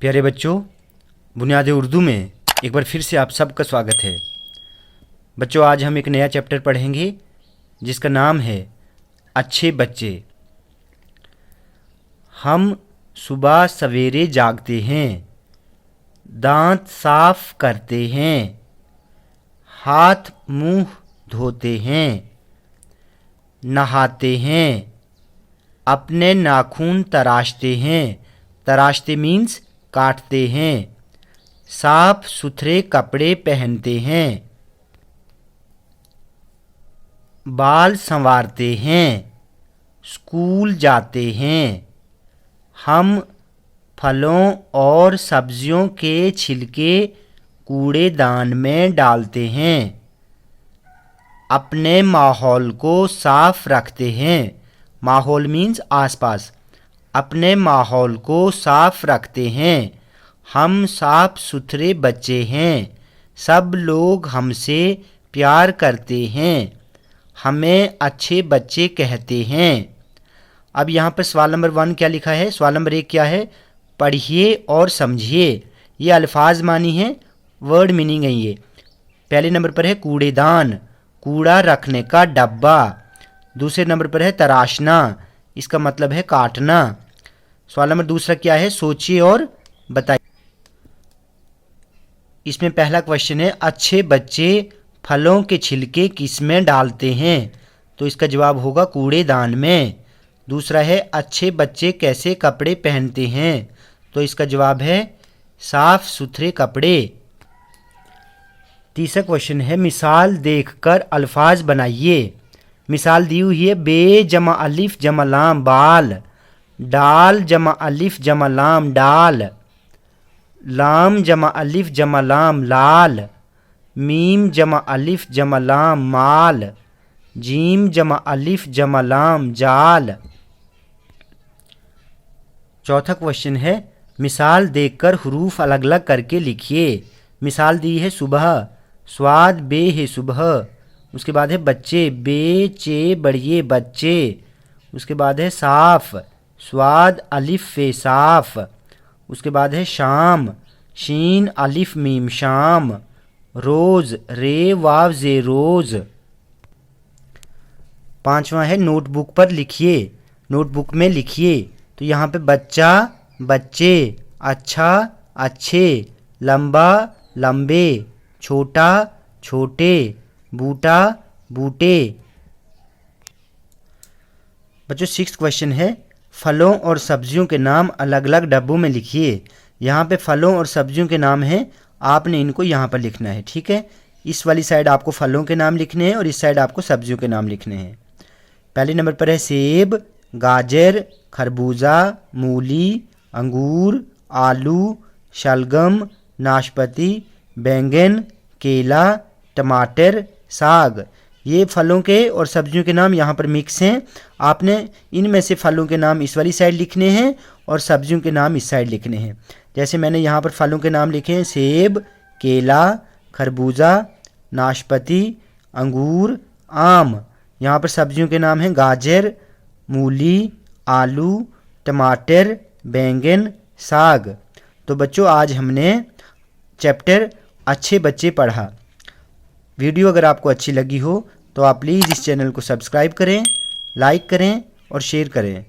प्यारे बच्चों, बुनियादी उर्दू में एक बार फिर से आप सबका स्वागत है। बच्चों, आज हम एक नया चैप्टर पढ़ेंगे जिसका नाम है अच्छे बच्चे। हम सुबह सवेरे जागते हैं, दांत साफ करते हैं, हाथ मुंह धोते हैं, नहाते हैं, अपने नाखून तराशते हैं। तराशते मीन्स काटते हैं। साफ सुथरे कपड़े पहनते हैं, बाल संवारते हैं, स्कूल जाते हैं। हम फलों और सब्जियों के छिलके कूड़ेदान में डालते हैं, अपने माहौल को साफ रखते हैं। माहौल मीन्स आसपास। अपने माहौल को साफ रखते हैं। हम साफ सुथरे बच्चे हैं। सब लोग हमसे प्यार करते हैं। हमें अच्छे बच्चे कहते हैं। अब यहाँ पर सवाल नंबर 1 क्या लिखा है? सवाल नंबर 1 क्या है? पढ़िए और समझिए। ये अल्फाज मानी है, वर्ड मीनिंग है ये। पहले नंबर पर है कूड़ेदान, कूड़ा रखने का डब्बा। दूसरे नंबर पर है तराशना, इसका मतलब है काटना। सवाल नंबर दूसरा क्या है? सोचिए और बताइए। इसमें पहला क्वेश्चन है अच्छे बच्चे फलों के छिलके किस में डालते हैं? तो इसका जवाब होगा कूड़ेदान में। दूसरा है अच्छे बच्चे कैसे कपड़े पहनते हैं? तो इसका जवाब है साफ सुथरे कपड़े। तीसरा क्वेश्चन है मिसाल देखकर अल्फाज बनाइए। मिसाल दी हुई है बे जमा अलिफ जमा लाम बाल, डाल जमा अलिफ जमा लाम डाल, लाम जमा अलिफ जमा लाम लाल, मीम जमा अलिफ जमा लाम माल, जीम जमा अलिफ जमा लाम जाल। चौथा क्वेश्चन है मिसाल देखकर हुरूफ अलग अलग करके लिखिए। मिसाल दी है सुबह, स्वाद बे है सुबह। उसके बाद है बच्चे, बे चे बढ़िए बच्चे। उसके बाद है साफ, स्वाद अलिफ फे साफ। उसके बाद है शाम, शीन अलिफ मीम शाम। रोज, रे वाव जे रोज। पांचवा है नोटबुक पर लिखिए। नोटबुक में लिखिए। तो यहाँ पे बच्चा बच्चे, अच्छा अच्छे, लंबा लंबे, छोटा छोटे, बूटा बूटे। बच्चों 6th क्वेश्चन है फलों और सब्जियों के नाम अलग अलग डब्बों में लिखिए। यहाँ पे फलों और सब्जियों के नाम हैं, आपने इनको यहाँ पर लिखना है, ठीक है। इस वाली साइड आपको फलों के नाम लिखने हैं और इस साइड आपको सब्जियों के नाम लिखने हैं। पहले नंबर पर है सेब, गाजर, खरबूजा, मूली, अंगूर, आलू, शलगम, नाशपाती, बैंगन, केला, टमाटर, साग। ये फलों के और सब्जियों के नाम यहाँ पर मिक्स हैं। आपने इनमें से फलों के नाम इस वाली साइड लिखने हैं और सब्जियों के नाम इस साइड लिखने हैं। जैसे मैंने यहाँ पर फलों के नाम लिखे हैं सेब, केला, खरबूजा, नाशपाती, अंगूर, आम। यहाँ पर सब्जियों के नाम हैं गाजर, मूली, आलू, टमाटर, बैंगन, साग। तो बच्चों आज हमने चैप्टर अच्छे बच्चे पढ़ा। वीडियो अगर आपको अच्छी लगी हो तो आप प्लीज़ इस चैनल को सब्सक्राइब करें, लाइक करें और शेयर करें।